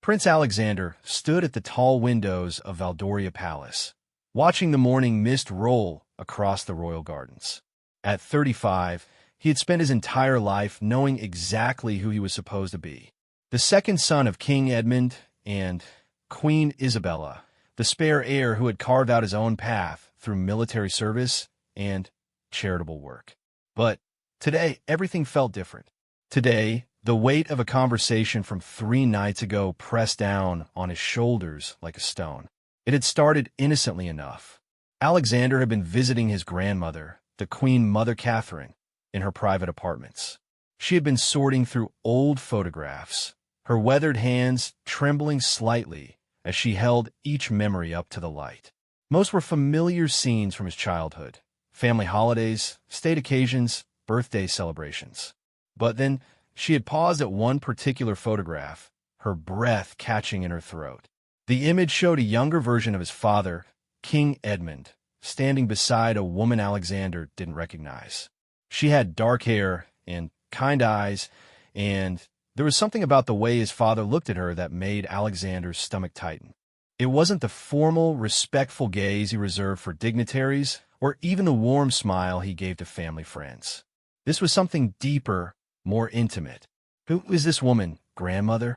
Prince Alexander stood at the tall windows of Valdoria Palace, watching the morning mist roll across the royal gardens. At 35, he had spent his entire life knowing exactly who he was supposed to be. The second son of King Edmund and Queen Isabella, the spare heir who had carved out his own path through military service and charitable work. But today, everything felt different. Today, the weight of a conversation from 3 nights ago pressed down on his shoulders like a stone. It had started innocently enough. Alexander had been visiting his grandmother, the Queen Mother Catherine, in her private apartments. She had been sorting through old photographs, her weathered hands trembling slightly as she held each memory up to the light. Most were familiar scenes from his childhood: family holidays, state occasions, birthday celebrations. But then she had paused at one particular photograph, her breath catching in her throat. The image showed a younger version of his father, King Edmund, standing beside a woman Alexander didn't recognize. She had dark hair and kind eyes, and there was something about the way his father looked at her that made Alexander's stomach tighten. It wasn't the formal, respectful gaze he reserved for dignitaries, or even the warm smile he gave to family friends. This was something deeper, more intimate. "Who is this woman, grandmother?"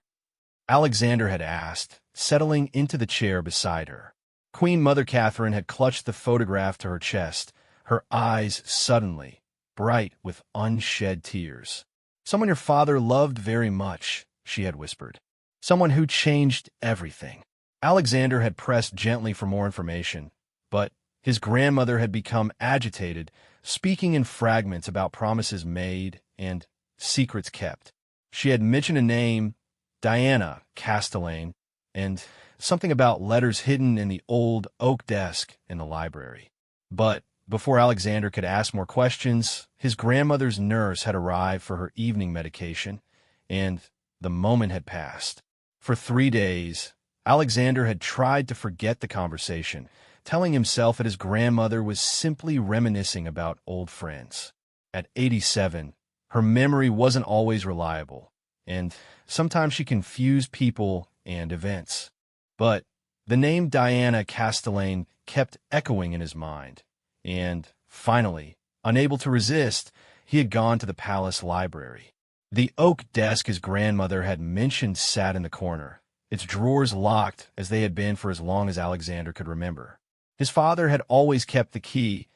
Alexander had asked, settling into the chair beside her. Queen Mother Catherine had clutched the photograph to her chest, her eyes suddenly bright with unshed tears. "Someone your father loved very much," she had whispered. "Someone who changed everything." Alexander had pressed gently for more information, but his grandmother had become agitated, speaking in fragments about promises made and secrets kept. She had mentioned a name, Diana Castellane, and something about letters hidden in the old oak desk in the library. But before Alexander could ask more questions, his grandmother's nurse had arrived for her evening medication, and the moment had passed. For 3 days, Alexander had tried to forget the conversation, telling himself that his grandmother was simply reminiscing about old friends. At 87, her memory wasn't always reliable, and sometimes she confused people and events. But the name Diana Castellane kept echoing in his mind, and finally, unable to resist, he had gone to the palace library. The oak desk his grandmother had mentioned sat in the corner, its drawers locked as they had been for as long as Alexander could remember. His father had always kept the key,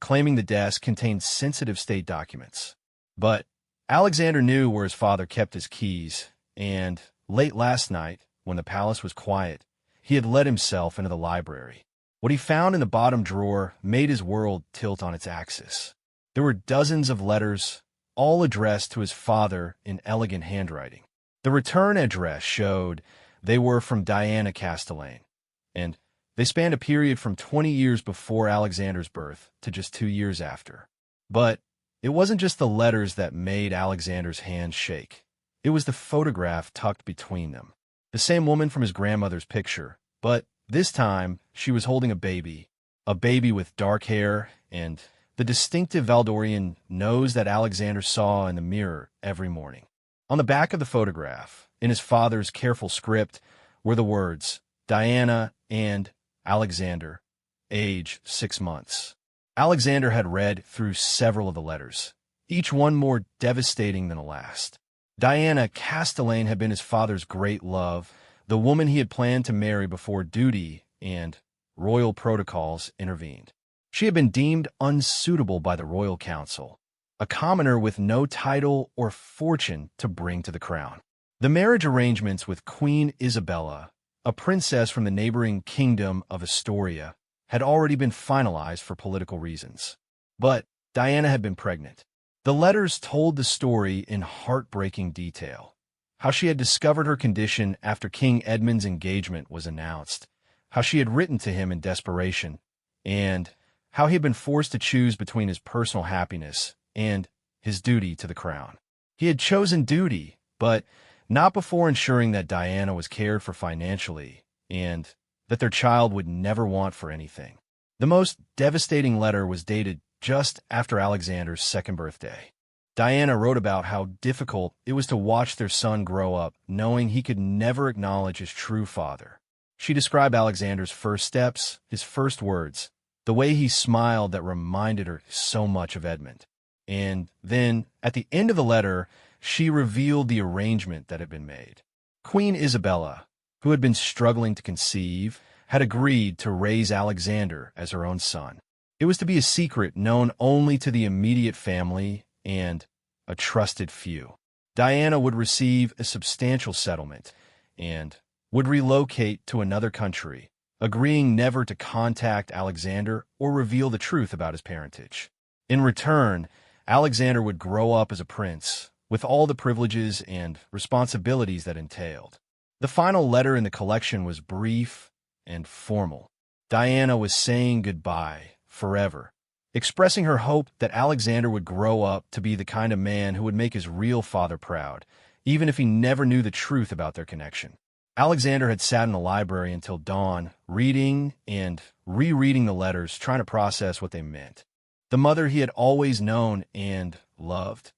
claiming the desk contained sensitive state documents. But Alexander knew where his father kept his keys, and late last night, when the palace was quiet, he had let himself into the library. What he found in the bottom drawer made his world tilt on its axis. There were dozens of letters, all addressed to his father in elegant handwriting. The return address showed they were from Diana Castellane, and they spanned a period from 20 years before Alexander's birth to just 2 years after. But it wasn't just the letters that made Alexander's hands shake. It was the photograph tucked between them. The same woman from his grandmother's picture, but this time she was holding a baby with dark hair and the distinctive Valdorian nose that Alexander saw in the mirror every morning. On the back of the photograph, in his father's careful script, were the words, Diana and Alexander, age 6 months. Alexander had read through several of the letters, each one more devastating than the last. Diana Castellane had been his father's great love, the woman he had planned to marry before duty and royal protocols intervened. She had been deemed unsuitable by the royal council, a commoner with no title or fortune to bring to the crown. The marriage arrangements with Queen Isabella, a princess from the neighboring kingdom of Astoria, had already been finalized for political reasons. But Diana had been pregnant. The letters told the story in heartbreaking detail. How she had discovered her condition after King Edmund's engagement was announced, how she had written to him in desperation, and how he had been forced to choose between his personal happiness and his duty to the crown. He had chosen duty, but not before ensuring that Diana was cared for financially and that their child would never want for anything. The most devastating letter was dated just after Alexander's second birthday. Diana wrote about how difficult it was to watch their son grow up, knowing he could never acknowledge his true father. She described Alexander's first steps, his first words, the way he smiled that reminded her so much of Edmund. And then, at the end of the letter, she revealed the arrangement that had been made. Queen Isabella, who had been struggling to conceive, had agreed to raise Alexander as her own son. It was to be a secret known only to the immediate family and a trusted few. Diana would receive a substantial settlement and would relocate to another country, agreeing never to contact Alexander or reveal the truth about his parentage. In return, Alexander would grow up as a prince, with all the privileges and responsibilities that entailed. The final letter in the collection was brief and formal. Diana was saying goodbye forever, expressing her hope that Alexander would grow up to be the kind of man who would make his real father proud, even if he never knew the truth about their connection. Alexander had sat in the library until dawn, reading and rereading the letters, trying to process what they meant. The mother he had always known and loved,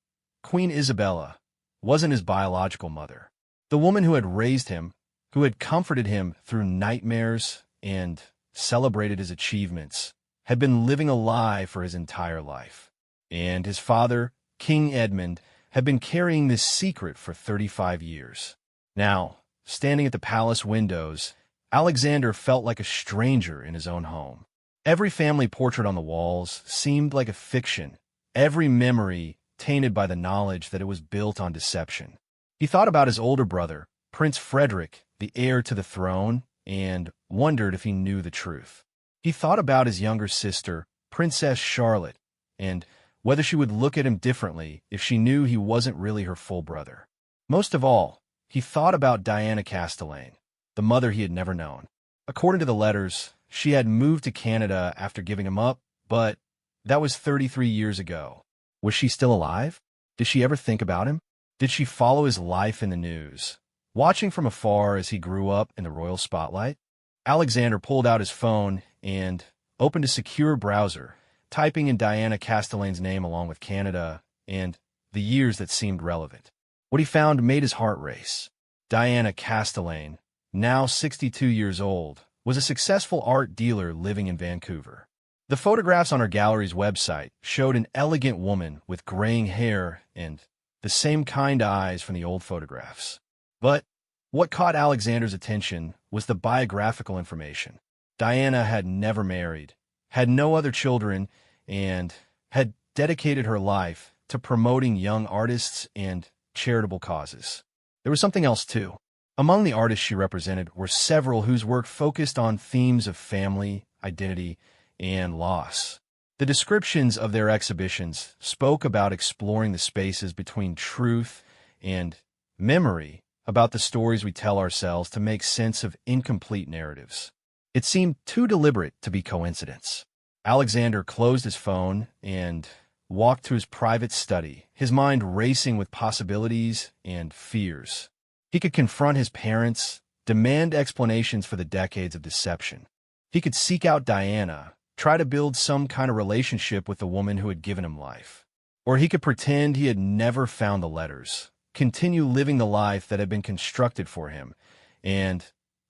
Queen Isabella, wasn't his biological mother. The woman who had raised him, who had comforted him through nightmares and celebrated his achievements, had been living a lie for his entire life. And his father, King Edmund, had been carrying this secret for 35 years. Now, standing at the palace windows, Alexander felt like a stranger in his own home. Every family portrait on the walls seemed like a fiction, every memory tainted by the knowledge that it was built on deception. He thought about his older brother, Prince Frederick, the heir to the throne, and wondered if he knew the truth. He thought about his younger sister, Princess Charlotte, and whether she would look at him differently if she knew he wasn't really her full brother. Most of all, he thought about Diana Castellane, the mother he had never known. According to the letters, she had moved to Canada after giving him up, but that was 33 years ago. Was she still alive? Did she ever think about him? Did she follow his life in the news, watching from afar as he grew up in the royal spotlight? Alexander pulled out his phone and opened a secure browser, typing in Diana Castellane's name along with Canada and the years that seemed relevant. What he found made his heart race. Diana Castellane, now 62 years old, was a successful art dealer living in Vancouver. The photographs on her gallery's website showed an elegant woman with graying hair and the same kind eyes from the old photographs. But what caught Alexander's attention was the biographical information. Diana had never married, had no other children, and had dedicated her life to promoting young artists and charitable causes. There was something else, too. Among the artists she represented were several whose work focused on themes of family, identity, and loss. The descriptions of their exhibitions spoke about exploring the spaces between truth and memory, about the stories we tell ourselves to make sense of incomplete narratives. It seemed too deliberate to be coincidence. Alexander closed his phone and walked to his private study, his mind racing with possibilities and fears. He could confront his parents, demand explanations for the decades of deception. He could seek out Diana, try to build some kind of relationship with the woman who had given him life. Or he could pretend he had never found the letters, continue living the life that had been constructed for him, and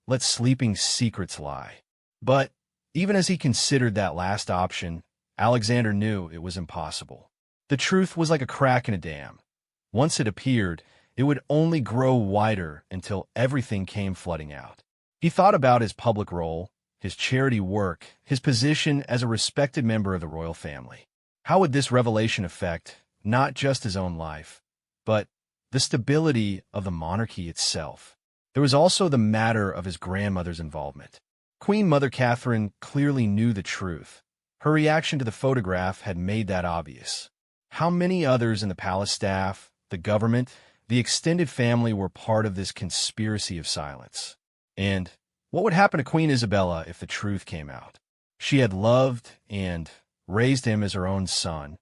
let sleeping secrets lie. But even as he considered that last option, Alexander knew it was impossible. The truth was like a crack in a dam. Once it appeared, it would only grow wider until everything came flooding out. He thought about his public role, his charity work, his position as a respected member of the royal family. How would this revelation affect not just his own life, but the stability of the monarchy itself? There was also the matter of his grandmother's involvement. Queen Mother Catherine clearly knew the truth. Her reaction to the photograph had made that obvious. How many others in the palace staff, the government, the extended family were part of this conspiracy of silence? And what would happen to Queen Isabella if the truth came out? She had loved and raised him as her own son,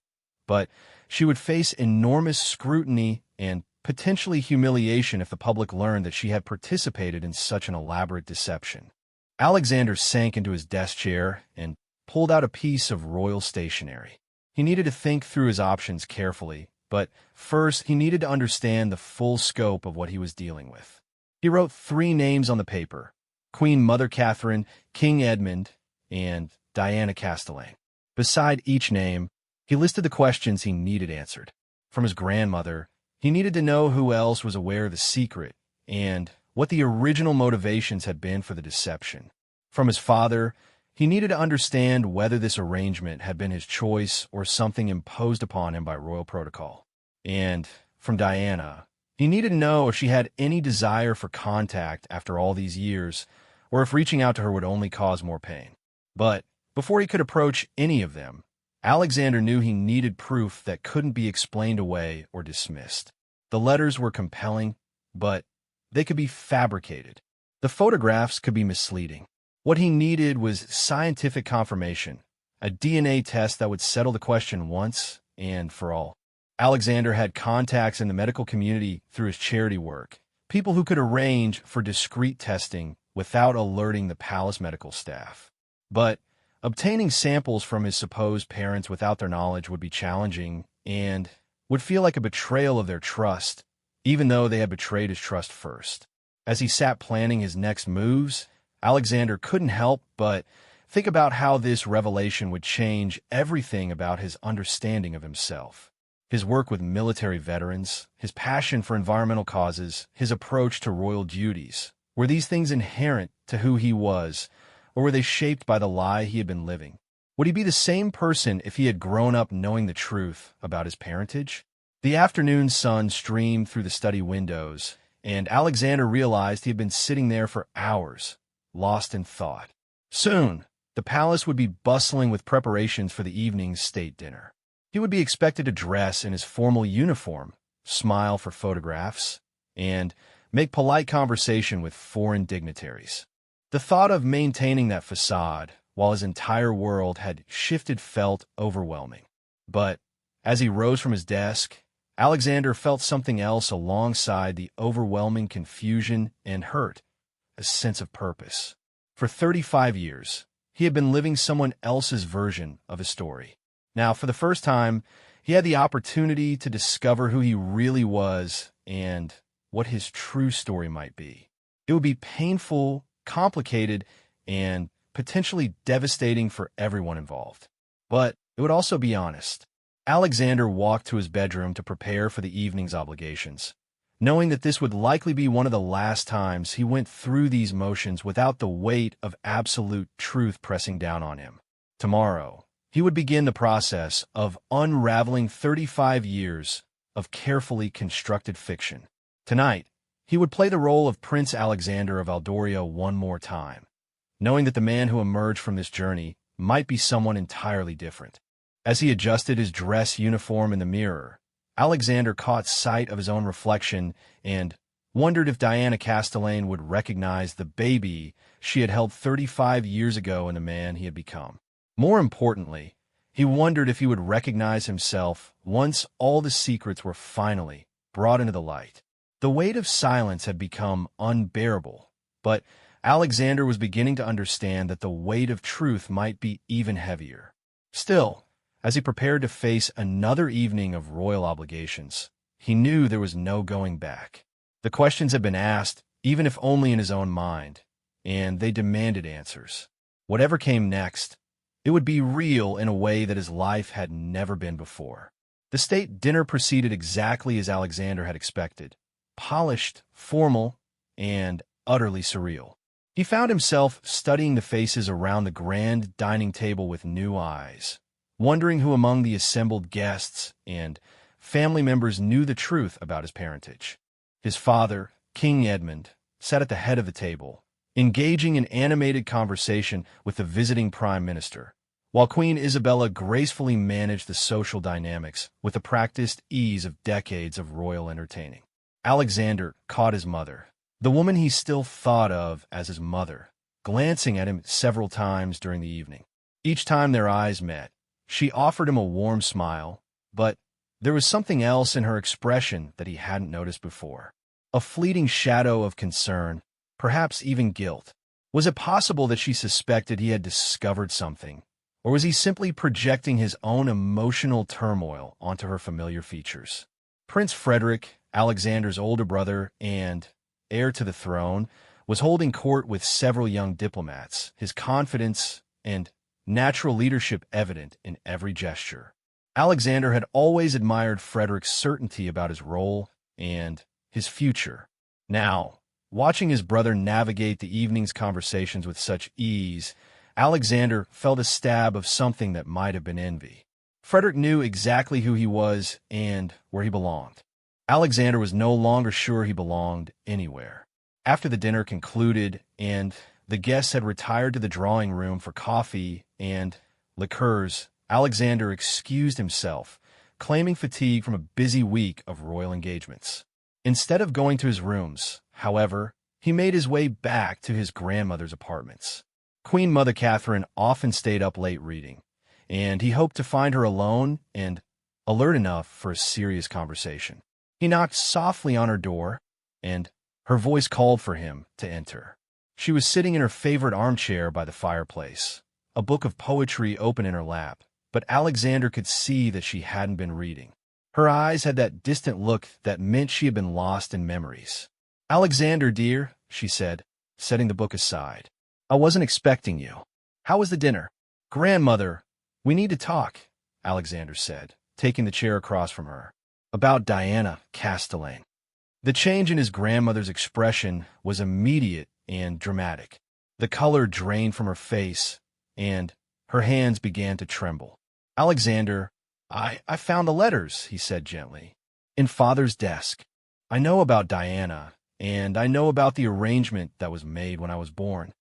but she would face enormous scrutiny and potentially humiliation if the public learned that she had participated in such an elaborate deception. Alexander sank into his desk chair and pulled out a piece of royal stationery. He needed to think through his options carefully, But first, he needed to understand the full scope of what he was dealing with. He wrote 3 names on the paper: Queen Mother Catherine, King Edmund, and Diana Castellane. Beside each name, he listed the questions he needed answered. From his grandmother, he needed to know who else was aware of the secret and what the original motivations had been for the deception. From his father, he needed to understand whether this arrangement had been his choice or something imposed upon him by royal protocol. And from Diana, he needed to know if she had any desire for contact after all these years, or if reaching out to her would only cause more pain. But before he could approach any of them, Alexander knew he needed proof that couldn't be explained away or dismissed. The letters were compelling, but they could be fabricated. The photographs could be misleading. What he needed was scientific confirmation, a DNA test that would settle the question once and for all. Alexander had contacts in the medical community through his charity work, people who could arrange for discreet testing without alerting the palace medical staff. But obtaining samples from his supposed parents without their knowledge would be challenging and would feel like a betrayal of their trust, even though they had betrayed his trust first. As he sat planning his next moves, Alexander couldn't help but think about how this revelation would change everything about his understanding of himself. His work with military veterans, his passion for environmental causes, his approach to royal duties. Were these things inherent to who he was, or were they shaped by the lie he had been living? Would he be the same person if he had grown up knowing the truth about his parentage? The afternoon sun streamed through the study windows, and Alexander realized he had been sitting there for hours, lost in thought. Soon, the palace would be bustling with preparations for the evening's state dinner. He would be expected to dress in his formal uniform, smile for photographs, and make polite conversation with foreign dignitaries. The thought of maintaining that facade while his entire world had shifted felt overwhelming. But as he rose from his desk, Alexander felt something else alongside the overwhelming confusion and hurt, a sense of purpose. For 35 years, he had been living someone else's version of his story. Now, for the first time, he had the opportunity to discover who he really was and what his true story might be. It would be painful, complicated, and potentially devastating for everyone involved. But it would also be honest. Alexander walked to his bedroom to prepare for the evening's obligations, knowing that this would likely be one of the last times he went through these motions without the weight of absolute truth pressing down on him. Tomorrow, he would begin the process of unraveling 35 years of carefully constructed fiction. Tonight, he would play the role of Prince Alexander of Aldoria one more time, knowing that the man who emerged from this journey might be someone entirely different. As he adjusted his dress uniform in the mirror, Alexander caught sight of his own reflection and wondered if Diana Castellane would recognize the baby she had held 35 years ago in the man he had become. More importantly, he wondered if he would recognize himself once all the secrets were finally brought into the light. The weight of silence had become unbearable, but Alexander was beginning to understand that the weight of truth might be even heavier. Still, as he prepared to face another evening of royal obligations, he knew there was no going back. The questions had been asked, even if only in his own mind, and they demanded answers. Whatever came next, it would be real in a way that his life had never been before. The state dinner proceeded exactly as Alexander had expected, polished, formal, and utterly surreal. He found himself studying the faces around the grand dining table with new eyes, wondering who among the assembled guests and family members knew the truth about his parentage. His father, King Edmund, sat at the head of the table, engaging in animated conversation with the visiting prime minister, while Queen Isabella gracefully managed the social dynamics with the practiced ease of decades of royal entertaining. Alexander caught his mother, the woman he still thought of as his mother, glancing at him several times during the evening. Each time their eyes met, she offered him a warm smile, but there was something else in her expression that he hadn't noticed before. A fleeting shadow of concern, perhaps even guilt. Was it possible that she suspected he had discovered something, Or was he simply projecting his own emotional turmoil onto her familiar features? Prince Frederick, Alexander's older brother and heir to the throne, was holding court with several young diplomats, his confidence and natural leadership evident in every gesture. Alexander had always admired Frederick's certainty about his role and his future. Now, watching his brother navigate the evening's conversations with such ease, Alexander felt a stab of something that might have been envy. Frederick knew exactly who he was and where he belonged. Alexander was no longer sure he belonged anywhere. After the dinner concluded and the guests had retired to the drawing room for coffee and liqueurs, Alexander excused himself, claiming fatigue from a busy week of royal engagements. Instead of going to his rooms, however, he made his way back to his grandmother's apartments. Queen Mother Catherine often stayed up late reading, and he hoped to find her alone and alert enough for a serious conversation. He knocked softly on her door, and her voice called for him to enter. She was sitting in her favorite armchair by the fireplace, a book of poetry open in her lap, but Alexander could see that she hadn't been reading. Her eyes had that distant look that meant she had been lost in memories. "Alexander, dear," she said, setting the book aside. "I wasn't expecting you. How was the dinner?" "Grandmother, we need to talk," Alexander said, taking the chair across from her. "About Diana Castellane." The change in his grandmother's expression was immediate and dramatic. The color drained from her face, and her hands began to tremble. "Alexander, I found the letters," he said gently, "in Father's desk. I know about Diana, and I know about the arrangement that was made when I was born."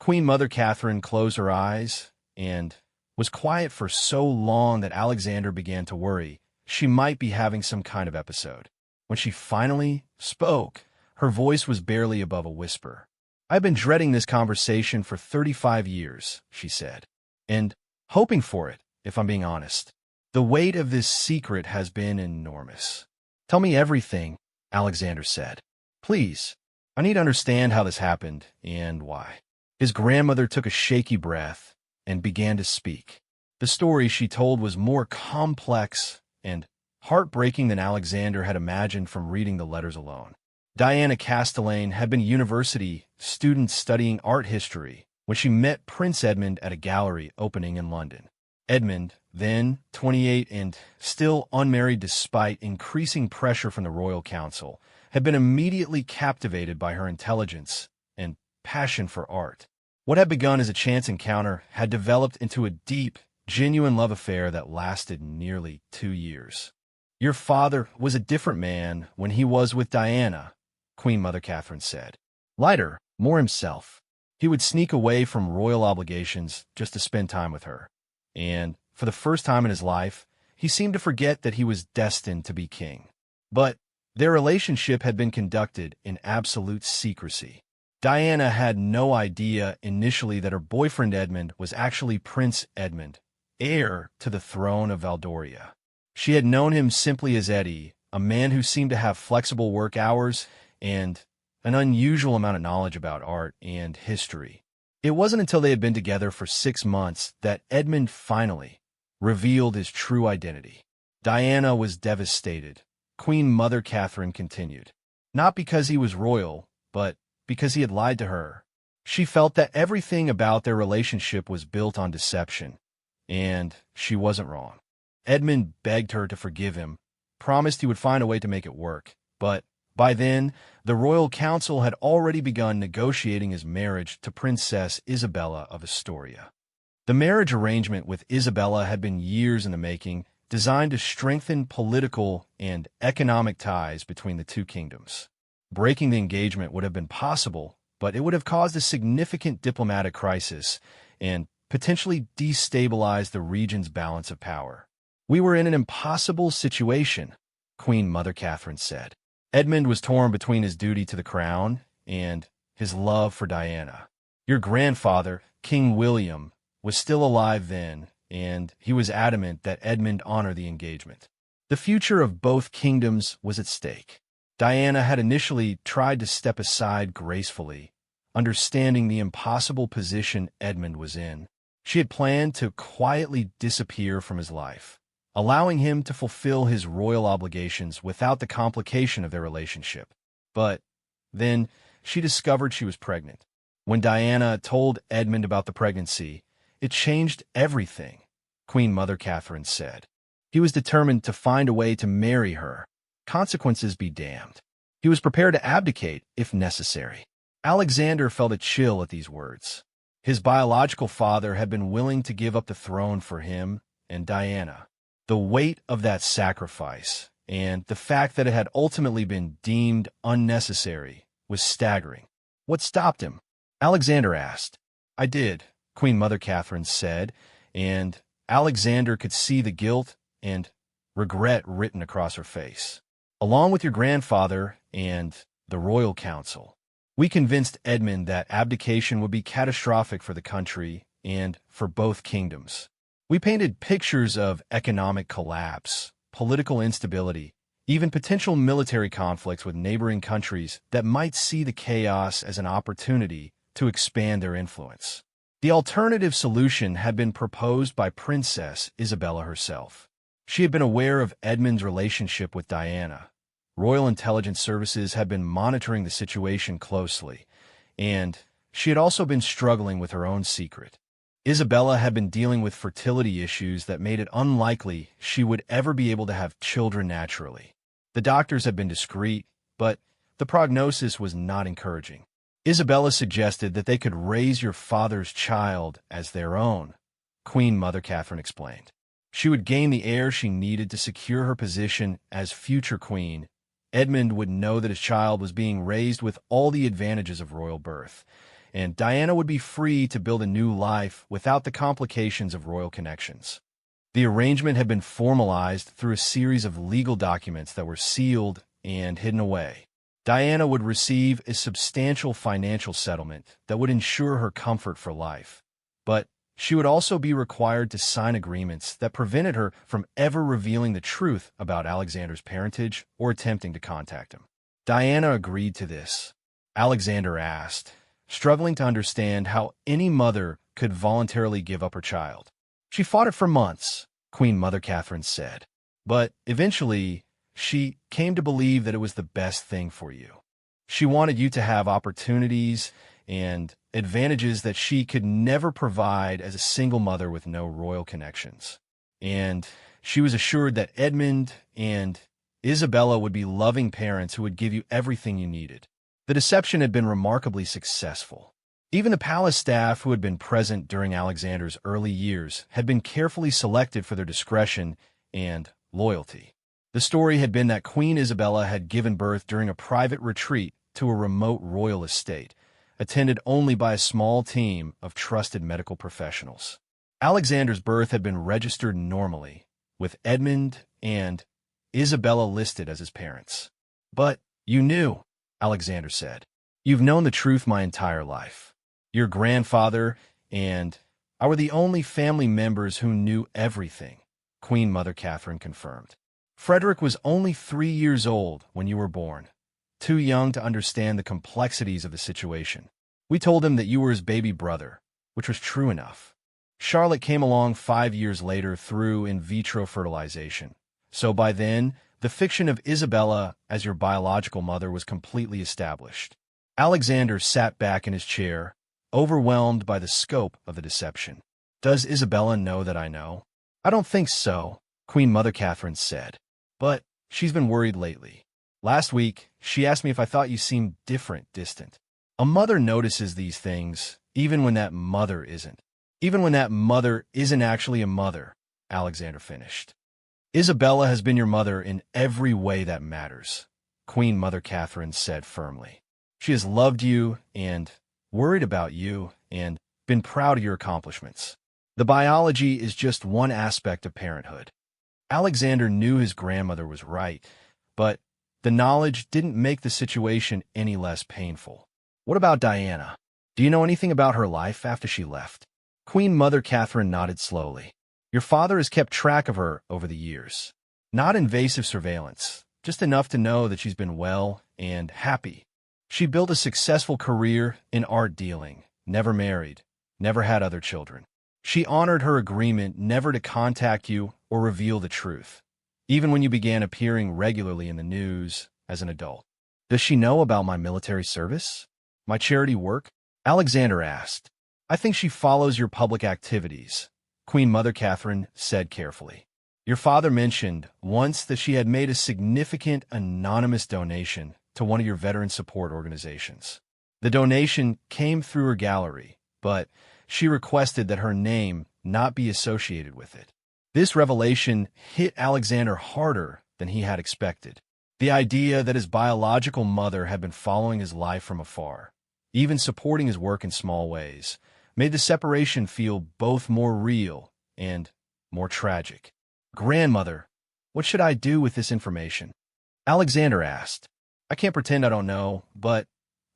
Queen Mother Catherine closed her eyes and was quiet for so long that Alexander began to worry she might be having some kind of episode. When she finally spoke, her voice was barely above a whisper. "I've been dreading this conversation for 35 years, she said, "and hoping for it, if I'm being honest. The weight of this secret has been enormous." "Tell me everything," Alexander said. "Please, I need to understand how this happened and why." His grandmother took a shaky breath and began to speak. The story she told was more complex and heartbreaking than Alexander had imagined from reading the letters alone. Diana Castellane had been a university student studying art history when she met Prince Edmund at a gallery opening in London. Edmund, then 28 and still unmarried despite increasing pressure from the royal council, had been immediately captivated by her intelligence and passion for art. What had begun as a chance encounter had developed into a deep, genuine love affair that lasted nearly 2 years. "Your father was a different man when he was with Diana," Queen Mother Catherine said. "Lighter, more himself. He would sneak away from royal obligations just to spend time with her. And for the first time in his life, he seemed to forget that he was destined to be king. But their relationship had been conducted in absolute secrecy. Diana had no idea initially that her boyfriend Edmund was actually Prince Edmund, heir to the throne of Valdoria. She had known him simply as Eddie, a man who seemed to have flexible work hours and an unusual amount of knowledge about art and history. It wasn't until they had been together for 6 months that Edmund finally revealed his true identity. Diana was devastated. Queen Mother Catherine continued. Not because he was royal, but because he had lied to her. She felt that everything about their relationship was built on deception, and she wasn't wrong. Edmund begged her to forgive him, promised he would find a way to make it work, but by then, the royal council had already begun negotiating his marriage to Princess Isabella of Astoria. The marriage arrangement with Isabella had been years in the making, designed to strengthen political and economic ties between the two kingdoms. Breaking the engagement would have been possible, but it would have caused a significant diplomatic crisis and potentially destabilized the region's balance of power. "We were in an impossible situation," Queen Mother Catherine said. Edmund was torn between his duty to the crown and his love for Diana. Your grandfather, King William, was still alive then, and he was adamant that Edmund honor the engagement. The future of both kingdoms was at stake. Diana had initially tried to step aside gracefully, understanding the impossible position Edmund was in. She had planned to quietly disappear from his life, allowing him to fulfill his royal obligations without the complication of their relationship. But then she discovered she was pregnant. When Diana told Edmund about the pregnancy, it changed everything, Queen Mother Catherine said. He was determined to find a way to marry her. Consequences be damned. He was prepared to abdicate if necessary. Alexander felt a chill at these words. His biological father had been willing to give up the throne for him and Diana. The weight of that sacrifice and the fact that it had ultimately been deemed unnecessary was staggering. What stopped him? Alexander asked. I did, Queen Mother Catherine said, and Alexander could see the guilt and regret written across her face. Along with your grandfather and the royal council, we convinced Edmund that abdication would be catastrophic for the country and for both kingdoms. We painted pictures of economic collapse, political instability, even potential military conflicts with neighboring countries that might see the chaos as an opportunity to expand their influence. The alternative solution had been proposed by Princess Isabella herself. She had been aware of Edmund's relationship with Diana. Royal intelligence services had been monitoring the situation closely, and she had also been struggling with her own secret. Isabella had been dealing with fertility issues that made it unlikely she would ever be able to have children naturally. The doctors had been discreet, but the prognosis was not encouraging. Isabella suggested that they could raise your father's child as their own, Queen Mother Catherine explained. She would gain the heir she needed to secure her position as future queen. Edmund would know that his child was being raised with all the advantages of royal birth, and Diana would be free to build a new life without the complications of royal connections. The arrangement had been formalized through a series of legal documents that were sealed and hidden away. Diana would receive a substantial financial settlement that would ensure her comfort for life, but she would also be required to sign agreements that prevented her from ever revealing the truth about Alexander's parentage or attempting to contact him. Diana agreed to this. Alexander asked, struggling to understand how any mother could voluntarily give up her child. She fought it for months, Queen Mother Catherine said, but eventually she came to believe that it was the best thing for you. She wanted you to have opportunities and advantages that she could never provide as a single mother with no royal connections. And she was assured that Edmund and Isabella would be loving parents who would give you everything you needed. The deception had been remarkably successful. Even the palace staff who had been present during Alexander's early years had been carefully selected for their discretion and loyalty. The story had been that Queen Isabella had given birth during a private retreat to a remote royal estate, attended only by a small team of trusted medical professionals. Alexander's birth had been registered normally, with Edmund and Isabella listed as his parents. But you knew, Alexander said. You've known the truth my entire life. Your grandfather and I were the only family members who knew everything, Queen Mother Catherine confirmed. Frederick was only 3 years old when you were born, too young to understand the complexities of the situation. We told him that you were his baby brother, which was true enough. Charlotte came along 5 years later through in vitro fertilization. So by then, the fiction of Isabella as your biological mother was completely established. Alexander sat back in his chair, overwhelmed by the scope of the deception. Does Isabella know that I know? I don't think so, Queen Mother Catherine said. But she's been worried lately. Last week, she asked me if I thought you seemed different, distant. A mother notices these things, even when that mother isn't. Even when that mother isn't actually a mother, Alexander finished. Isabella has been your mother in every way that matters, Queen Mother Catherine said firmly. She has loved you and worried about you and been proud of your accomplishments. The biology is just one aspect of parenthood. Alexander knew his grandmother was right, but the knowledge didn't make the situation any less painful. What about Diana? Do you know anything about her life after she left? Queen Mother Catherine nodded slowly. Your father has kept track of her over the years. Not invasive surveillance, just enough to know that she's been well and happy. She built a successful career in art dealing, never married, never had other children. She honored her agreement never to contact you or reveal the truth, even when you began appearing regularly in the news as an adult. Does she know about my military service? My charity work? Alexander asked. I think she follows your public activities, Queen Mother Catherine said carefully. Your father mentioned once that she had made a significant anonymous donation to one of your veteran support organizations. The donation came through her gallery, but she requested that her name not be associated with it. This revelation hit Alexander harder than he had expected. The idea that his biological mother had been following his life from afar, even supporting his work in small ways, made the separation feel both more real and more tragic. Grandmother, what should I do with this information? Alexander asked. I can't pretend I don't know, but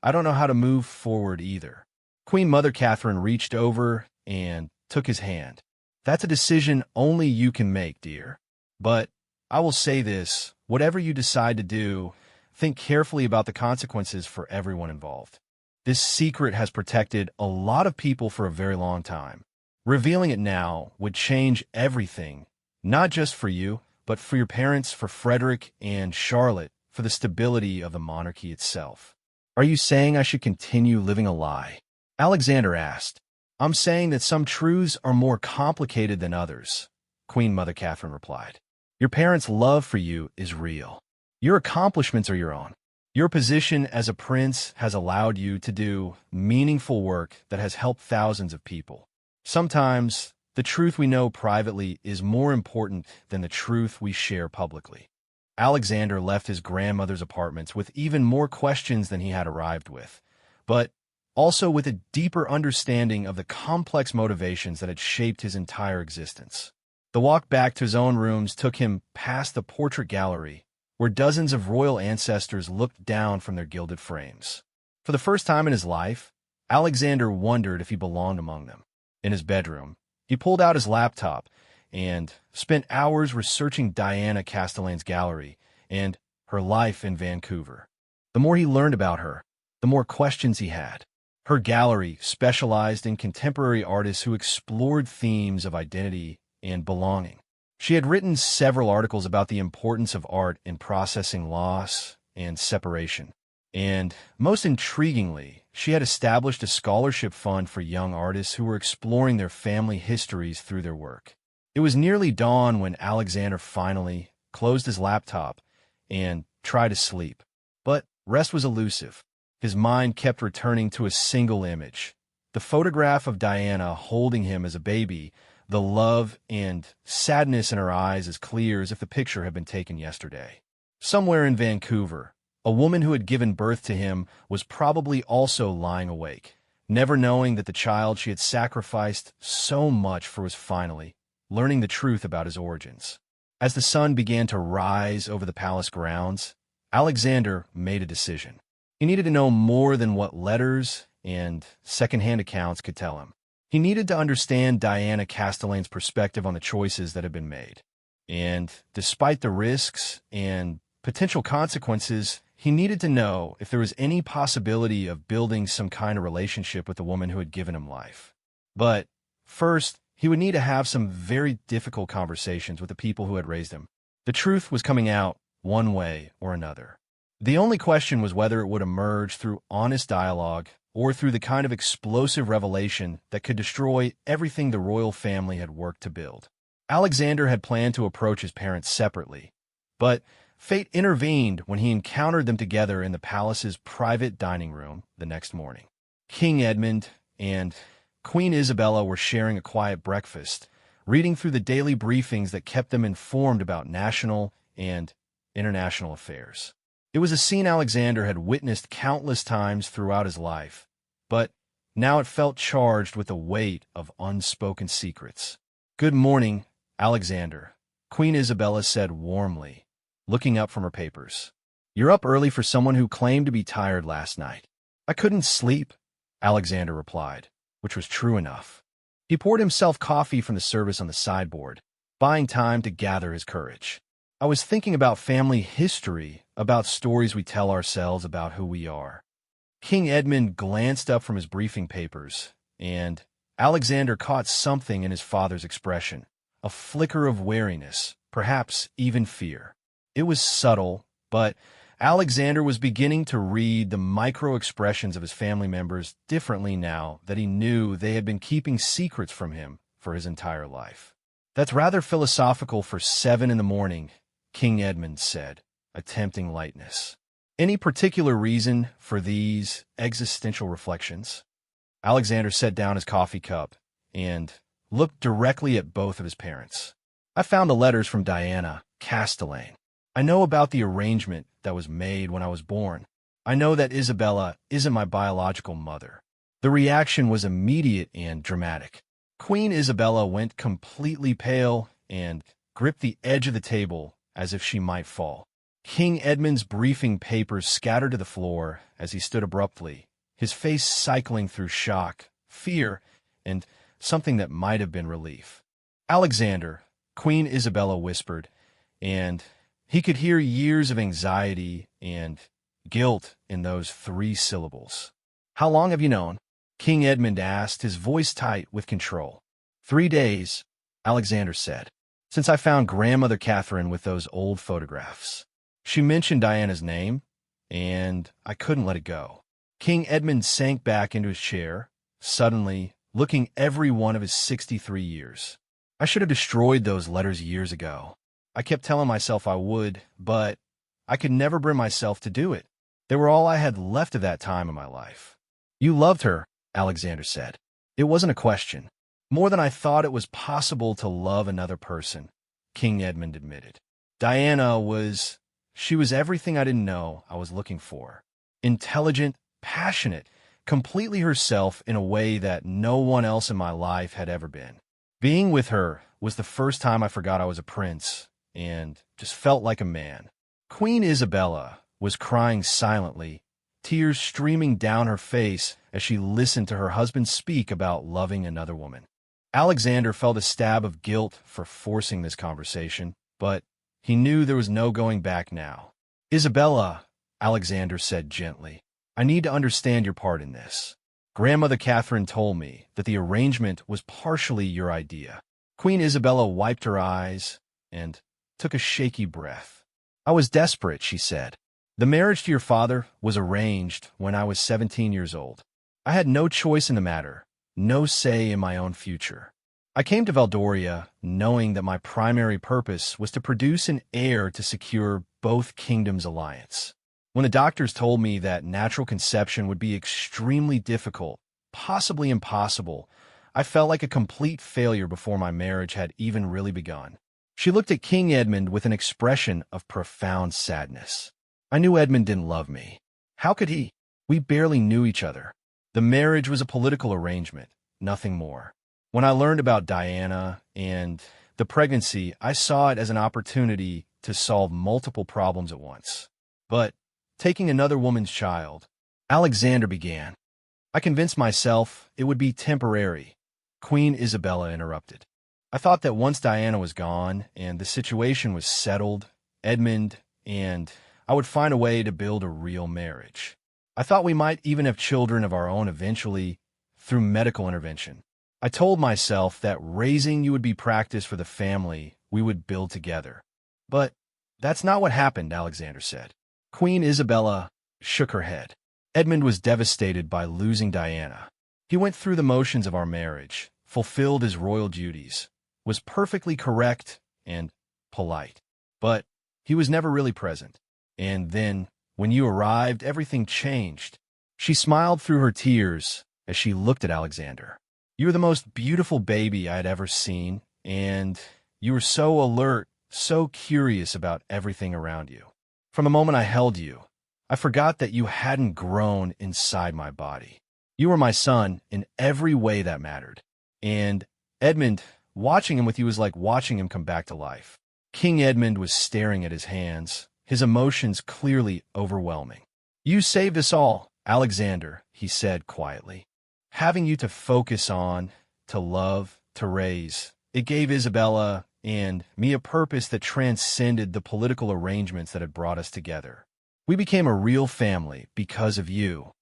I don't know how to move forward either. Queen Mother Catherine reached over and took his hand. That's a decision only you can make, dear. But I will say this, whatever you decide to do, think carefully about the consequences for everyone involved. This secret has protected a lot of people for a very long time. Revealing it now would change everything, not just for you, but for your parents, for Frederick and Charlotte, for the stability of the monarchy itself. Are you saying I should continue living a lie? Alexander asked. I'm saying that some truths are more complicated than others, Queen Mother Catherine replied. Your parents' love for you is real. Your accomplishments are your own. Your position as a prince has allowed you to do meaningful work that has helped thousands of people. Sometimes, the truth we know privately is more important than the truth we share publicly. Alexander left his grandmother's apartments with even more questions than he had arrived with, but also with a deeper understanding of the complex motivations that had shaped his entire existence. The walk back to his own rooms took him past the portrait gallery, where dozens of royal ancestors looked down from their gilded frames. For the first time in his life, Alexander wondered if he belonged among them. In his bedroom, he pulled out his laptop and spent hours researching Diana Castellan's gallery and her life in Vancouver. The more he learned about her, the more questions he had. Her gallery specialized in contemporary artists who explored themes of identity and belonging. She had written several articles about the importance of art in processing loss and separation. And most intriguingly, she had established a scholarship fund for young artists who were exploring their family histories through their work. It was nearly dawn when Alexander finally closed his laptop and tried to sleep. But rest was elusive. His mind kept returning to a single image, the photograph of Diana holding him as a baby, the love and sadness in her eyes as clear as if the picture had been taken yesterday. Somewhere in Vancouver, a woman who had given birth to him was probably also lying awake, never knowing that the child she had sacrificed so much for was finally learning the truth about his origins. As the sun began to rise over the palace grounds, Alexander made a decision. He needed to know more than what letters and second-hand accounts could tell him. He needed to understand Diana Castellan's perspective on the choices that had been made. And despite the risks and potential consequences, he needed to know if there was any possibility of building some kind of relationship with the woman who had given him life. But first, he would need to have some very difficult conversations with the people who had raised him. The truth was coming out one way or another. The only question was whether it would emerge through honest dialogue or through the kind of explosive revelation that could destroy everything the royal family had worked to build. Alexander had planned to approach his parents separately, but fate intervened when he encountered them together in the palace's private dining room the next morning. King Edmund and Queen Isabella were sharing a quiet breakfast, reading through the daily briefings that kept them informed about national and international affairs. It was a scene Alexander had witnessed countless times throughout his life, but now it felt charged with the weight of unspoken secrets. "Good morning, Alexander," Queen Isabella said warmly, looking up from her papers. "You're up early for someone who claimed to be tired last night." "I couldn't sleep," Alexander replied, which was true enough. He poured himself coffee from the service on the sideboard, buying time to gather his courage. "I was thinking about family history, about stories we tell ourselves about who we are." King Edmund glanced up from his briefing papers, and Alexander caught something in his father's expression, a flicker of wariness, perhaps even fear. It was subtle, but Alexander was beginning to read the micro-expressions of his family members differently now that he knew they had been keeping secrets from him for his entire life. "That's rather philosophical for 7 in the morning," King Edmund said, attempting lightness. "Any particular reason for these existential reflections?" Alexander set down his coffee cup and looked directly at both of his parents. "I found the letters from Diana Castellane. I know about the arrangement that was made when I was born. I know that Isabella isn't my biological mother." The reaction was immediate and dramatic. Queen Isabella went completely pale and gripped the edge of the table as if she might fall. King Edmund's briefing papers scattered to the floor as he stood abruptly, his face cycling through shock, fear, and something that might have been relief. "Alexander," Queen Isabella whispered, and he could hear years of anxiety and guilt in those 3 syllables. "How long have you known?" King Edmund asked, his voice tight with control. 3 days, Alexander said, "since I found Grandmother Catherine with those old photographs. She mentioned Diana's name, and I couldn't let it go." King Edmund sank back into his chair, suddenly looking every one of his 63 years. "I should have destroyed those letters years ago. I kept telling myself I would, but I could never bring myself to do it. They were all I had left of that time in my life." "You loved her," Alexander said. "It wasn't a question. More than I thought it was possible to love another person," King Edmund admitted. She was everything I didn't know I was looking for. Intelligent, passionate, completely herself in a way that no one else in my life had ever been. Being with her was the first time I forgot I was a prince and just felt like a man. Queen Isabella was crying silently, tears streaming down her face as she listened to her husband speak about loving another woman. Alexander felt a stab of guilt for forcing this conversation, but he knew there was no going back now. "Isabella," Alexander said gently, "I need to understand your part in this. Grandmother Catherine told me that the arrangement was partially your idea." Queen Isabella wiped her eyes and took a shaky breath. "I was desperate," she said. "The marriage to your father was arranged when I was 17 years old. I had no choice in the matter, no say in my own future. I came to Valdoria knowing that my primary purpose was to produce an heir to secure both kingdoms' alliance. When the doctors told me that natural conception would be extremely difficult, possibly impossible, I felt like a complete failure before my marriage had even really begun." She looked at King Edmund with an expression of profound sadness. "I knew Edmund didn't love me. How could he? We barely knew each other. The marriage was a political arrangement, nothing more. When I learned about Diana and the pregnancy, I saw it as an opportunity to solve multiple problems at once. But taking another woman's child," Alexander began. "I convinced myself it would be temporary," Queen Isabella interrupted. "I thought that once Diana was gone and the situation was settled, Edmund and I would find a way to build a real marriage. I thought we might even have children of our own eventually through medical intervention. I told myself that raising you would be practice for the family we would build together. But that's not what happened," Alexander said. Queen Isabella shook her head. "Edmund was devastated by losing Diana. He went through the motions of our marriage, fulfilled his royal duties, was perfectly correct and polite. But he was never really present. And then, when you arrived, everything changed." She smiled through her tears as she looked at Alexander. "You were the most beautiful baby I had ever seen, and you were so alert, so curious about everything around you. From the moment I held you, I forgot that you hadn't grown inside my body. You were my son in every way that mattered. And Edmund, watching him with you was like watching him come back to life." King Edmund was staring at his hands, his emotions clearly overwhelming. "You saved us all, Alexander," he said quietly. "Having you to focus on, to love, to raise, it gave Isabella and me a purpose that transcended the political arrangements that had brought us together. We became a real family because of you."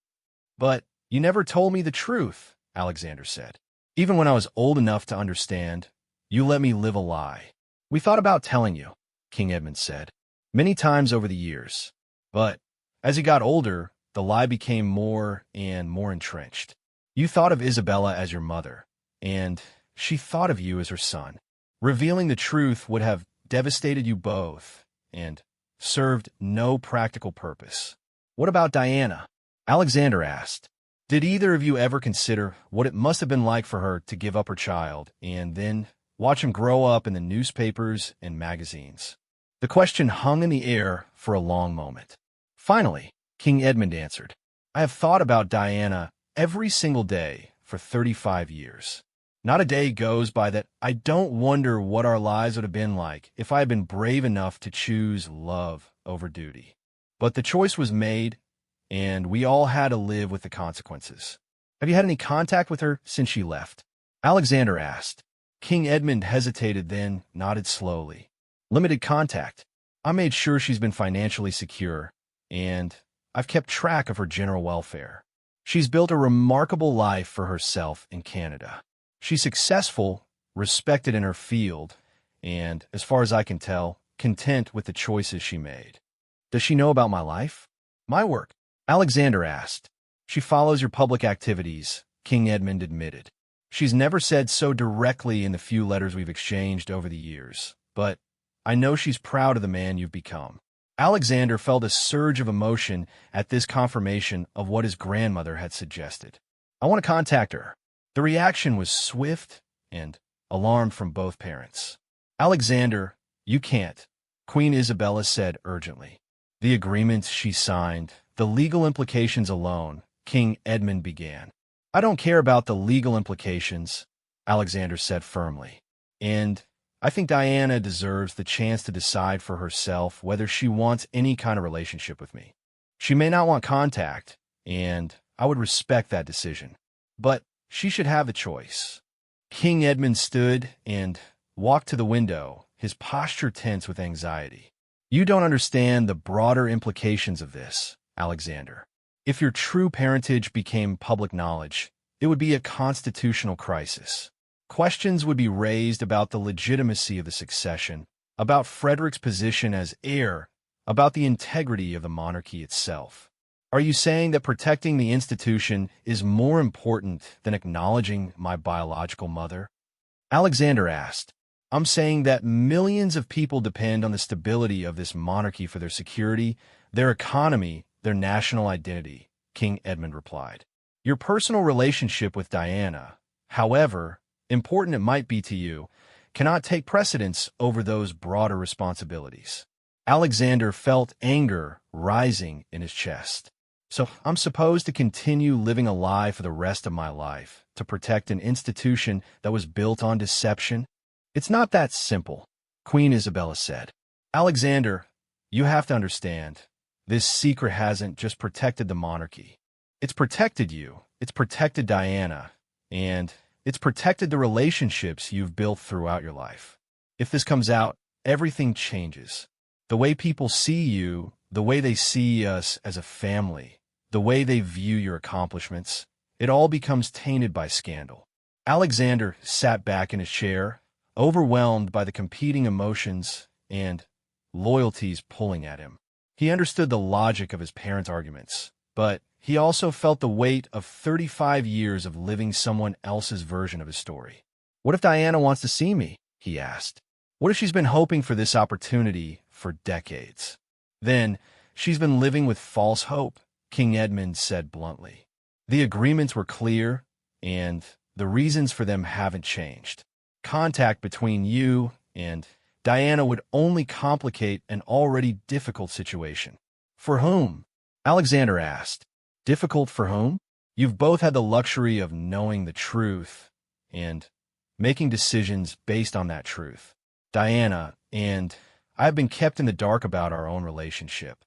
"But you never told me the truth," Alexander said. Even when I was old enough to understand, you let me live a lie. We thought about telling you, King Edmund said, many times over the years. But as he got older, the lie became more and more entrenched. You thought of Isabella as your mother, and she thought of you as her son. Revealing the truth would have devastated you both and served no practical purpose. What about Diana? Alexander asked. Did either of you ever consider what it must have been like for her to give up her child and then watch him grow up in the newspapers and magazines? The question hung in the air for a long moment. Finally, King Edmund answered, I have thought about Diana every single day for 35 years. Not a day goes by that I don't wonder what our lives would have been like if I had been brave enough to choose love over duty. But the choice was made, and we all had to live with the consequences. Have you had any contact with her since she left? Alexander asked. King Edmund hesitated, then nodded slowly. Limited contact. I made sure she's been financially secure, and I've kept track of her general welfare. She's built a remarkable life for herself in Canada. She's successful, respected in her field, and, as far as I can tell, content with the choices she made. Does she know about my life? My work? Alexander asked. She follows your public activities, King Edmund admitted. She's never said so directly in the few letters we've exchanged over the years, but I know she's proud of the man you've become. Alexander felt a surge of emotion at this confirmation of what his grandmother had suggested. I want to contact her. The reaction was swift and alarmed from both parents. Alexander, you can't, Queen Isabella said urgently. The agreements she signed, the legal implications alone, King Edmund began. I don't care about the legal implications, Alexander said firmly. And I think Diana deserves the chance to decide for herself whether she wants any kind of relationship with me. She may not want contact, and I would respect that decision. But she should have the choice. King Edmund stood and walked to the window, his posture tense with anxiety. You don't understand the broader implications of this, Alexander. If your true parentage became public knowledge, it would be a constitutional crisis. Questions would be raised about the legitimacy of the succession, about Frederick's position as heir, about the integrity of the monarchy itself. Are you saying that protecting the institution is more important than acknowledging my biological mother? Alexander asked. I'm saying that millions of people depend on the stability of this monarchy for their security, their economy, their national identity, King Edmund replied. Your personal relationship with Diana, however important it might be to you, cannot take precedence over those broader responsibilities. Alexander felt anger rising in his chest. So I'm supposed to continue living a lie for the rest of my life to protect an institution that was built on deception? It's not that simple, Queen Isabella said. Alexander, you have to understand, this secret hasn't just protected the monarchy. It's protected you, it's protected Diana, and it's protected the relationships you've built throughout your life. If this comes out, everything changes. The way people see you, the way they see us as a family, the way they view your accomplishments, it all becomes tainted by scandal. Alexander sat back in his chair, overwhelmed by the competing emotions and loyalties pulling at him. He understood the logic of his parents' arguments, but he also felt the weight of 35 years of living someone else's version of his story. What if Diana wants to see me? He asked. What if she's been hoping for this opportunity for decades? Then she's been living with false hope, King Edmund said bluntly. The agreements were clear, and the reasons for them haven't changed. Contact between you and Diana would only complicate an already difficult situation. For whom? Alexander asked. Difficult for whom? You've both had the luxury of knowing the truth and making decisions based on that truth. Diana and I've been kept in the dark about our own relationship.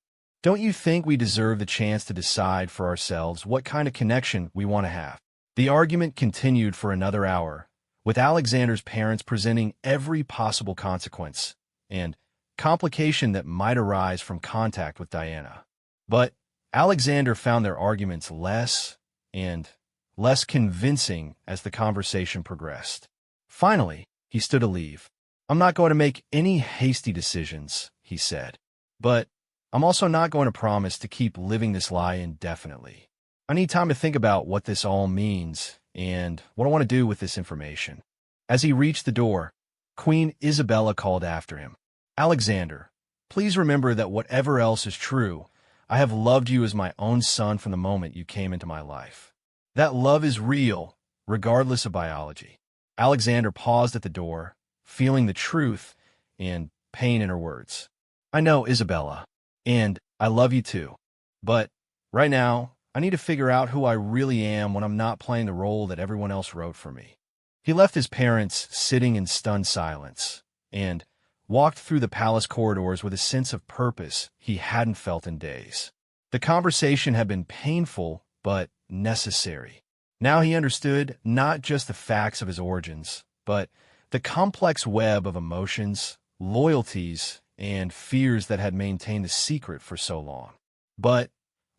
Don't you think we deserve the chance to decide for ourselves what kind of connection we want to have? The argument continued for another hour, with Alexander's parents presenting every possible consequence and complication that might arise from contact with Diana. But Alexander found their arguments less and less convincing as the conversation progressed. Finally, he stood to leave. "I'm not going to make any hasty decisions," he said. "But I'm also not going to promise to keep living this lie indefinitely. I need time to think about what this all means and what I want to do with this information." As he reached the door, Queen Isabella called after him. "Alexander, please remember that whatever else is true, I have loved you as my own son from the moment you came into my life. That love is real, regardless of biology." Alexander paused at the door, feeling the truth and pain in her words. "I know, Isabella, and I love you too. But right now, I need to figure out who I really am when I'm not playing the role that everyone else wrote for me." He left his parents sitting in stunned silence and walked through the palace corridors with a sense of purpose he hadn't felt in days. The conversation had been painful, but necessary. Now he understood not just the facts of his origins, but the complex web of emotions, loyalties, and fears that had maintained the secret for so long. But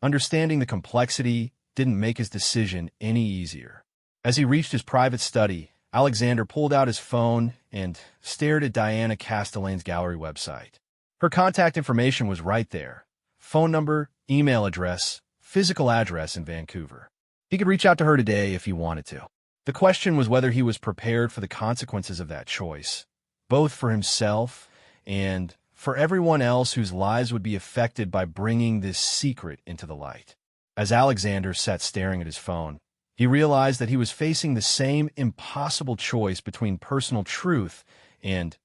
understanding the complexity didn't make his decision any easier. As he reached his private study, Alexander pulled out his phone and stared at Diana Castellane's gallery website. Her contact information was right there: phone number, email address, physical address in Vancouver. He could reach out to her today if he wanted to. The question was whether he was prepared for the consequences of that choice, both for himself and for everyone else whose lives would be affected by bringing this secret into the light. As Alexander sat staring at his phone, he realized that he was facing the same impossible choice between personal truth and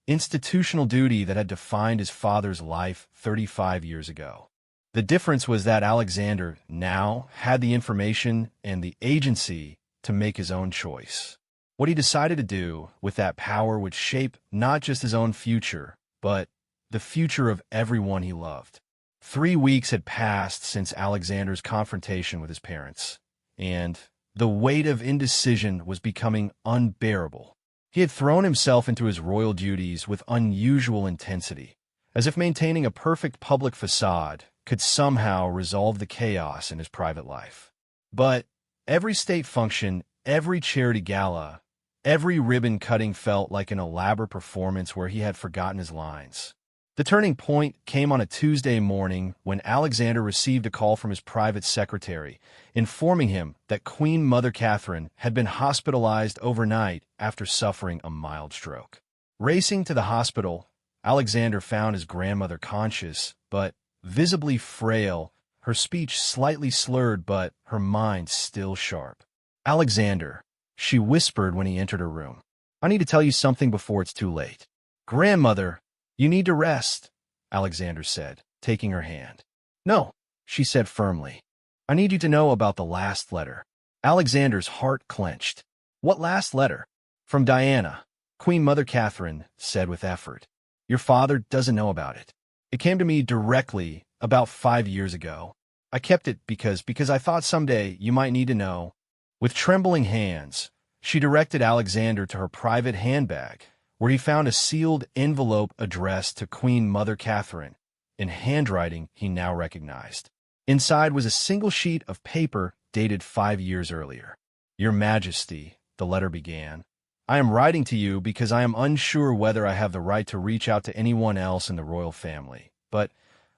institutional duty that had defined his father's life 35 years ago. The difference was that Alexander now had the information and the agency to make his own choice. What he decided to do with that power would shape not just his own future, but the future of everyone he loved. 3 weeks had passed since Alexander's confrontation with his parents, and the weight of indecision was becoming unbearable. He had thrown himself into his royal duties with unusual intensity, as if maintaining a perfect public facade could somehow resolve the chaos in his private life. But every state function, every charity gala, every ribbon-cutting felt like an elaborate performance where he had forgotten his lines. The turning point came on a Tuesday morning when Alexander received a call from his private secretary, informing him that Queen Mother Catherine had been hospitalized overnight after suffering a mild stroke. Racing to the hospital, Alexander found his grandmother conscious, but visibly frail, her speech slightly slurred but her mind still sharp. "Alexander," she whispered when he entered her room, "I need to tell you something before it's too late." "Grandmother, you need to rest," Alexander said, taking her hand. "No," she said firmly. "I need you to know about the last letter." Alexander's heart clenched. "What last letter?" "From Diana," Queen Mother Catherine said with effort. "Your father doesn't know about it. It came to me directly about 5 years ago. I kept it because I thought someday you might need to know." With trembling hands, she directed Alexander to her private handbag, where he found a sealed envelope addressed to Queen Mother Catherine, in handwriting he now recognized. Inside was a single sheet of paper dated 5 years earlier. "Your Majesty," the letter began, "I am writing to you because I am unsure whether I have the right to reach out to anyone else in the royal family, but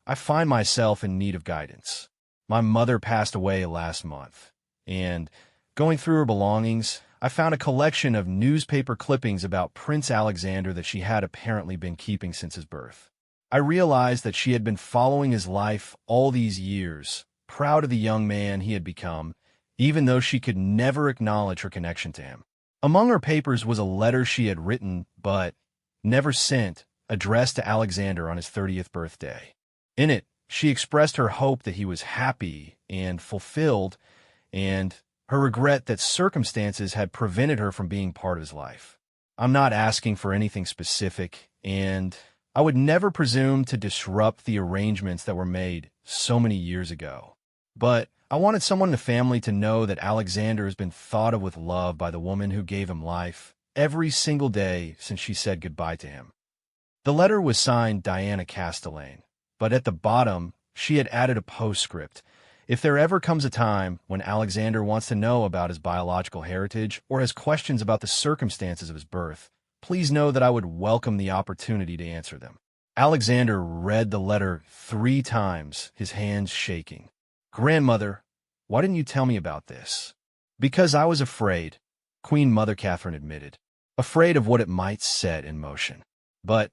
I find myself in need of guidance. My mother passed away last month, and going through her belongings, I found a collection of newspaper clippings about Prince Alexander that she had apparently been keeping since his birth. I realized that she had been following his life all these years, proud of the young man he had become, even though she could never acknowledge her connection to him. Among her papers was a letter she had written but never sent, addressed to Alexander on his 30th birthday. In it, she expressed her hope that he was happy and fulfilled, and her regret that circumstances had prevented her from being part of his life. "I'm not asking for anything specific, and I would never presume to disrupt the arrangements that were made so many years ago. But I wanted someone in the family to know that Alexander has been thought of with love by the woman who gave him life every single day since she said goodbye to him." The letter was signed Diana Castellane, but at the bottom she had added a postscript, If there ever comes a time when Alexander wants to know about his biological heritage or has questions about the circumstances of his birth, please know that I would welcome the opportunity to answer them. Alexander read the letter 3 times, his hands shaking. "Grandmother, why didn't you tell me about this?" "Because I was afraid," Queen Mother Catherine admitted. "Afraid of what it might set in motion. But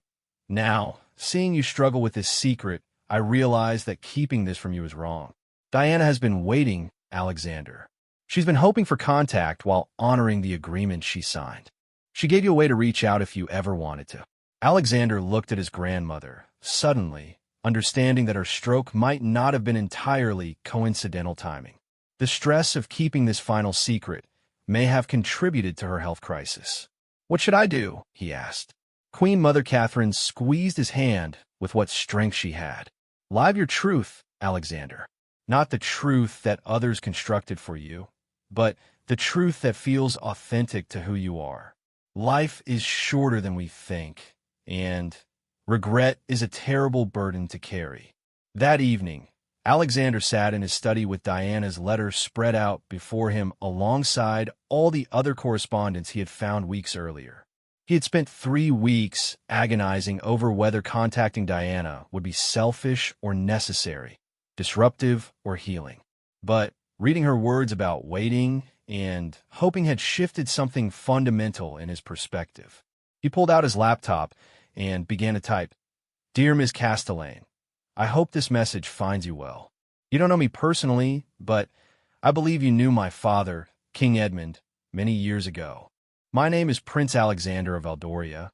now, seeing you struggle with this secret, I realize that keeping this from you is wrong. Diana has been waiting, Alexander. She's been hoping for contact while honoring the agreement she signed. She gave you a way to reach out if you ever wanted to." Alexander looked at his grandmother, suddenly understanding that her stroke might not have been entirely coincidental timing. The stress of keeping this final secret may have contributed to her health crisis. "What should I do?" he asked. Queen Mother Catherine squeezed his hand with what strength she had. "Live your truth, Alexander. Not the truth that others constructed for you, but the truth that feels authentic to who you are. Life is shorter than we think, and regret is a terrible burden to carry." That evening, Alexander sat in his study with Diana's letter spread out before him alongside all the other correspondence he had found weeks earlier. He had spent 3 weeks agonizing over whether contacting Diana would be selfish or necessary, disruptive or healing. But reading her words about waiting and hoping had shifted something fundamental in his perspective. He pulled out his laptop and began to type, "Dear Ms. Castellane, I hope this message finds you well. You don't know me personally, but I believe you knew my father, King Edmund, many years ago. My name is Prince Alexander of Valdoria,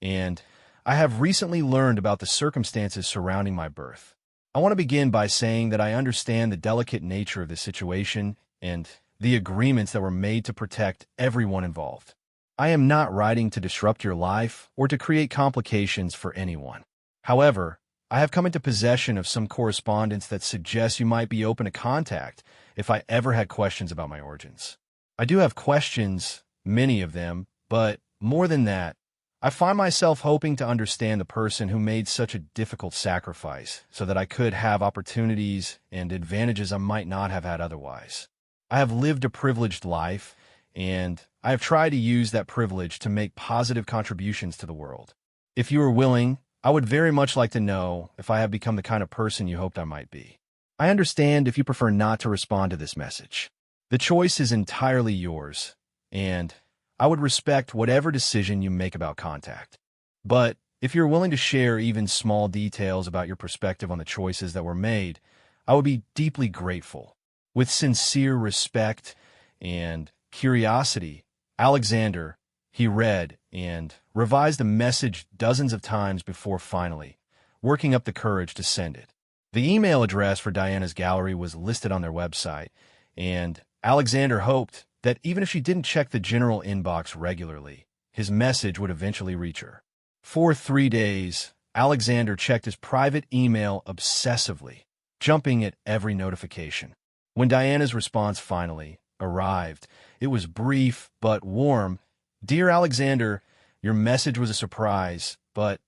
and I have recently learned about the circumstances surrounding my birth. I want to begin by saying that I understand the delicate nature of this situation and the agreements that were made to protect everyone involved. I am not writing to disrupt your life or to create complications for anyone. However, I have come into possession of some correspondence that suggests you might be open to contact if I ever had questions about my origins. I do have questions, many of them, but more than that, I find myself hoping to understand the person who made such a difficult sacrifice so that I could have opportunities and advantages I might not have had otherwise. I have lived a privileged life, and I have tried to use that privilege to make positive contributions to the world. If you are willing, I would very much like to know if I have become the kind of person you hoped I might be. I understand if you prefer not to respond to this message. The choice is entirely yours, and I would respect whatever decision you make about contact. But if you're willing to share even small details about your perspective on the choices that were made, I would be deeply grateful. With sincere respect and curiosity, Alexander," he read and revised the message dozens of times before finally working up the courage to send it. The email address for Diana's gallery was listed on their website, and Alexander hoped that even if she didn't check the general inbox regularly, his message would eventually reach her. For 3 days, Alexander checked his private email obsessively, jumping at every notification. When Diana's response finally arrived, it was brief but warm. "Dear Alexander, your message was a surprise, but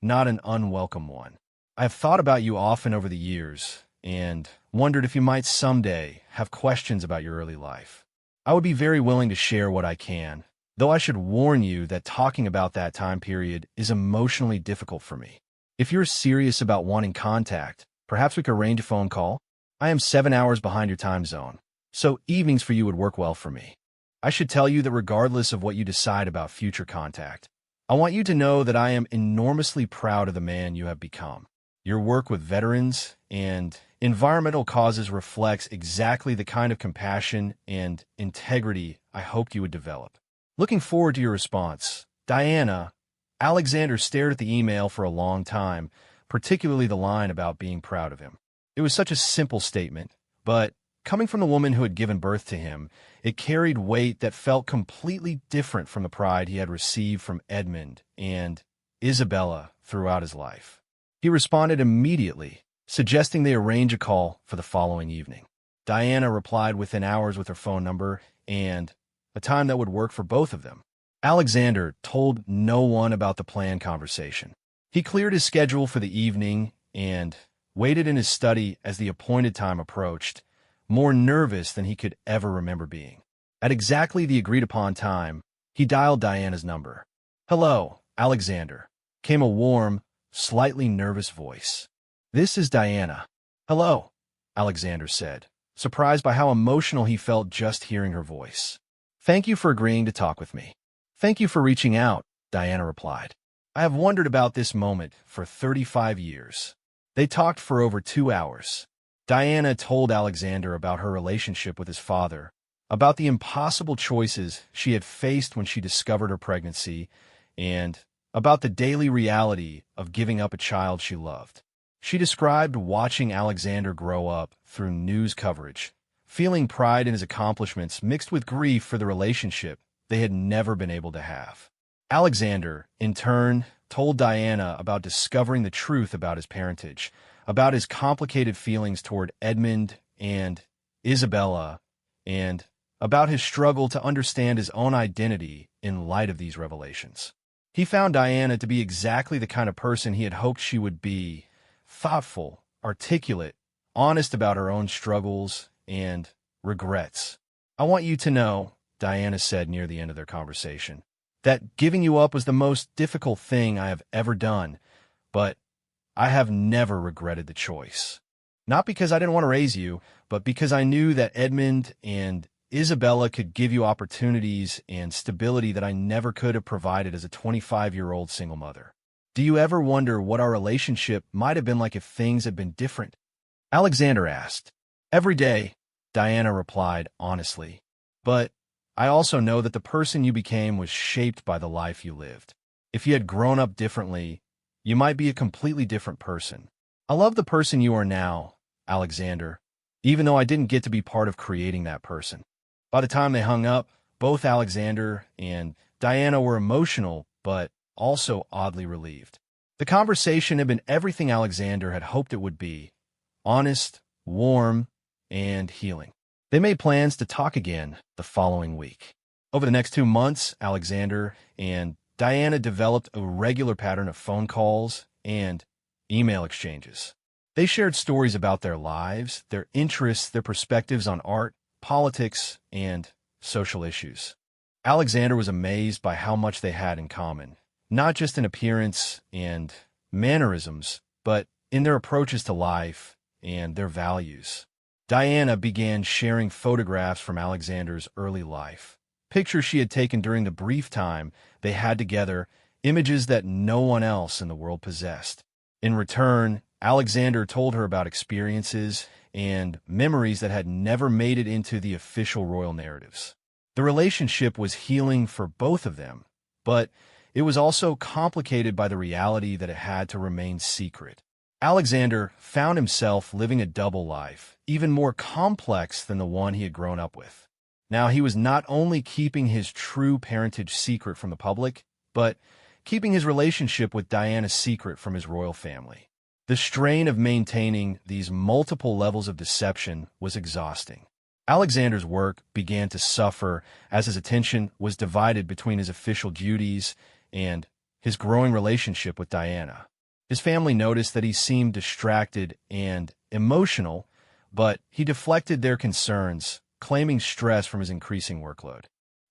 not an unwelcome one. I have thought about you often over the years and wondered if you might someday have questions about your early life. I would be very willing to share what I can, though I should warn you that talking about that time period is emotionally difficult for me. If you're serious about wanting contact, perhaps we could arrange a phone call. I am 7 hours behind your time zone, so evenings for you would work well for me. I should tell you that regardless of what you decide about future contact, I want you to know that I am enormously proud of the man you have become. Your work with veterans and environmental causes reflects exactly the kind of compassion and integrity I hoped you would develop. Looking forward to your response. Diana." Alexander stared at the email for a long time, particularly the line about being proud of him. It was such a simple statement, but coming from the woman who had given birth to him, it carried weight that felt completely different from the pride he had received from Edmund and Isabella throughout his life. He responded immediately, suggesting they arrange a call for the following evening. Diana replied within hours with her phone number and a time that would work for both of them. Alexander told no one about the planned conversation. He cleared his schedule for the evening and waited in his study as the appointed time approached, more nervous than he could ever remember being. At exactly the agreed-upon time, he dialed Diana's number. "Hello, Alexander," came a warm, slightly nervous voice. "This is Diana." "Hello," Alexander said, surprised by how emotional he felt just hearing her voice. "Thank you for agreeing to talk with me." "Thank you for reaching out," Diana replied. "I have wondered about this moment for 35 years." They talked for over 2 hours. Diana told Alexander about her relationship with his father, about the impossible choices she had faced when she discovered her pregnancy, and about the daily reality of giving up a child she loved. She described watching Alexander grow up through news coverage, feeling pride in his accomplishments mixed with grief for the relationship they had never been able to have. Alexander, in turn, told Diana about discovering the truth about his parentage, about his complicated feelings toward Edmund and Isabella, and about his struggle to understand his own identity in light of these revelations. He found Diana to be exactly the kind of person he had hoped she would be: thoughtful, articulate, honest about her own struggles and regrets. "I want you to know," Diana said near the end of their conversation, "that giving you up was the most difficult thing I have ever done, but I have never regretted the choice. Not because I didn't want to raise you, but because I knew that Edmund and Isabella could give you opportunities and stability that I never could have provided as a 25-year-old single mother." "Do you ever wonder what our relationship might have been like if things had been different?" Alexander asked. "Every day," Diana replied honestly. "But I also know that the person you became was shaped by the life you lived. If you had grown up differently, you might be a completely different person. I love the person you are now, Alexander, even though I didn't get to be part of creating that person." By the time they hung up, both Alexander and Diana were emotional, but also oddly relieved. The conversation had been everything Alexander had hoped it would be: honest, warm, and healing. They made plans to talk again the following week. Over the next 2 months, Alexander and Diana developed a regular pattern of phone calls and email exchanges. They shared stories about their lives, their interests, their perspectives on art, politics, and social issues. Alexander was amazed by how much they had in common, not just in appearance and mannerisms, but in their approaches to life and their values. Diana began sharing photographs from Alexander's early life, pictures she had taken during the brief time they had together, images that no one else in the world possessed. In return, Alexander told her about experiences and memories that had never made it into the official royal narratives. The relationship was healing for both of them, but it was also complicated by the reality that it had to remain secret. Alexander found himself living a double life, even more complex than the one he had grown up with. Now, he was not only keeping his true parentage secret from the public, but keeping his relationship with Diana secret from his royal family. The strain of maintaining these multiple levels of deception was exhausting. Alexander's work began to suffer as his attention was divided between his official duties and his growing relationship with Diana. His family noticed that he seemed distracted and emotional, but he deflected their concerns, claiming stress from his increasing workload.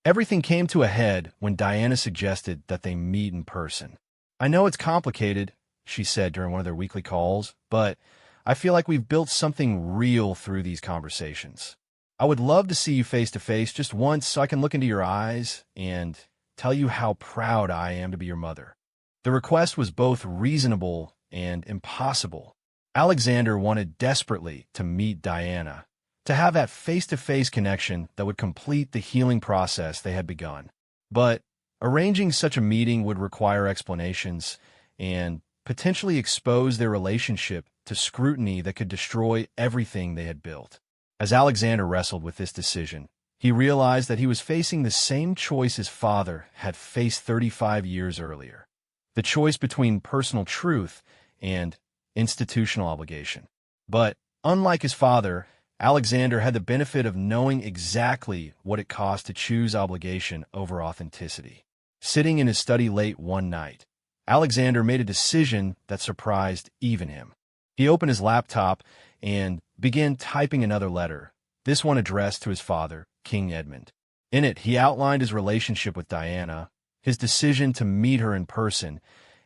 Everything came to a head when Diana suggested that they meet in person. "I know it's complicated," she said during one of their weekly calls, "but I feel like we've built something real through these conversations. I would love to see you face to face just once so I can look into your eyes and tell you how proud I am to be your mother." The request was both reasonable and impossible. Alexander wanted desperately to meet Diana, to have that face-to-face connection that would complete the healing process they had begun. But arranging such a meeting would require explanations and potentially expose their relationship to scrutiny that could destroy everything they had built. As Alexander wrestled with this decision, he realized that he was facing the same choice his father had faced 35 years earlier: the choice between personal truth and institutional obligation. But unlike his father, Alexander had the benefit of knowing exactly what it cost to choose obligation over authenticity. Sitting in his study late one night, Alexander made a decision that surprised even him. He opened his laptop and began typing another letter, this one addressed to his father, King Edmund. In it, he outlined his relationship with Diana, his decision to meet her in person,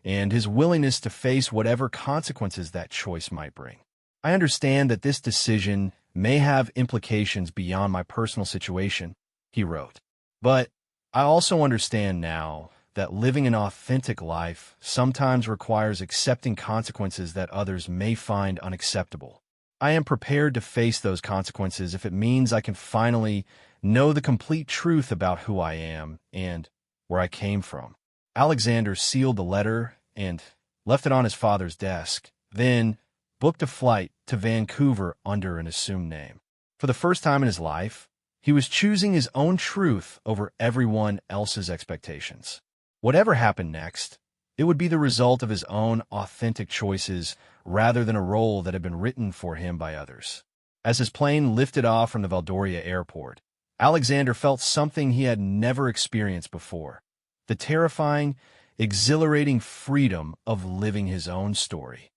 and his willingness to face whatever consequences that choice might bring. I understand that this decision may have implications beyond my personal situation, he wrote. But I also understand now that living an authentic life sometimes requires accepting consequences that others may find unacceptable. I am prepared to face those consequences if it means I can finally know the complete truth about who I am and where I came from. Alexander sealed the letter and left it on his father's desk, then booked a flight to Vancouver under an assumed name. For the first time in his life, he was choosing his own truth over everyone else's expectations. Whatever happened next, it would be the result of his own authentic choices rather than a role that had been written for him by others. As his plane lifted off from the Valdoria airport, Alexander felt something he had never experienced before: the terrifying, exhilarating freedom of living his own story.